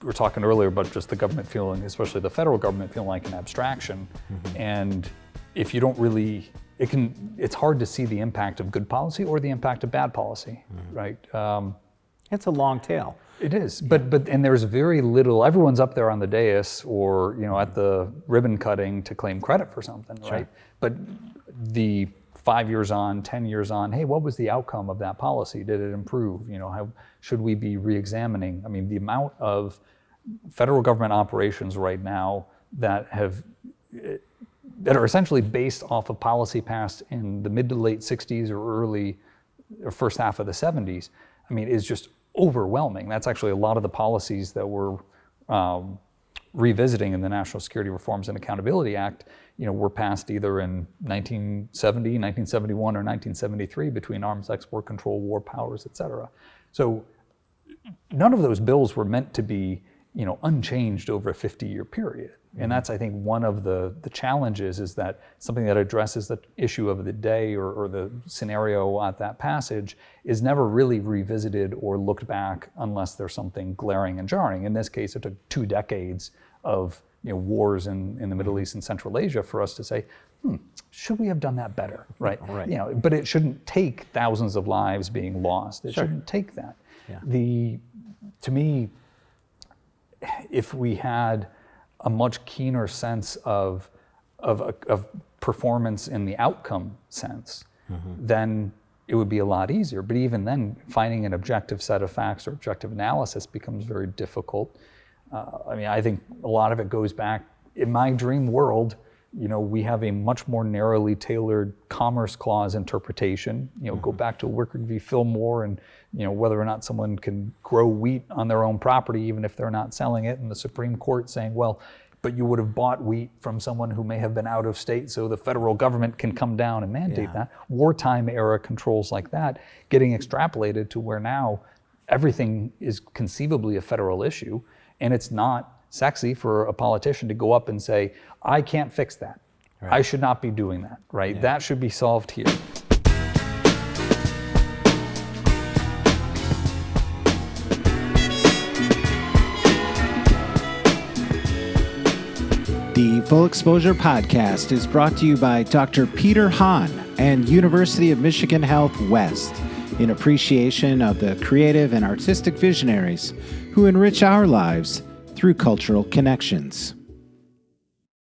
we were talking earlier about just the government feeling, especially the federal government feeling like an abstraction. And if you don't really, it's hard to see the impact of good policy or the impact of bad policy, right? It's a long tail. It is, but and there's very little. Everyone's up there on the dais or at the ribbon cutting to claim credit for something, right? But the 5 years on, 10 years on, hey, what was the outcome of that policy? Did it improve? How should we be re-examining? I mean, the amount of federal government operations right now that are essentially based off of policy passed in the mid to late 60s or first half of the 70s, I mean, is just overwhelming. That's actually a lot of the policies that we're revisiting in the National Security Reforms and Accountability Act, were passed either in 1970, 1971, or 1973 between arms export control, war powers, et cetera. So none of those bills were meant to be, unchanged over a 50-year period. And that's, I think, one of the challenges is that something that addresses the issue of the day or the scenario at that passage is never really revisited or looked back unless there's something glaring and jarring. In this case, it took 2 decades of wars in the Middle East and Central Asia for us to say, should we have done that better, right? But it shouldn't take thousands of lives being lost. It shouldn't take that. To me, if we had a much keener sense of performance in the outcome sense, then it would be a lot easier. But even then, finding an objective set of facts or objective analysis becomes very difficult. I think a lot of it goes back, in my dream world, we have a much more narrowly tailored Commerce Clause interpretation. Go back to Wickard v. Fillmore and whether or not someone can grow wheat on their own property even if they're not selling it, and the Supreme Court saying, well, but you would have bought wheat from someone who may have been out of state, so the federal government can come down and mandate that. Wartime era controls like that getting extrapolated to where now everything is conceivably a federal issue, and it's not sexy for a politician to go up and say, I can't fix that. I should not be doing that, right? That should be solved here. The Full Exposure Podcast is brought to you by Dr. Peter Hahn and University of Michigan Health West, in appreciation of the creative and artistic visionaries who enrich our lives through cultural connections.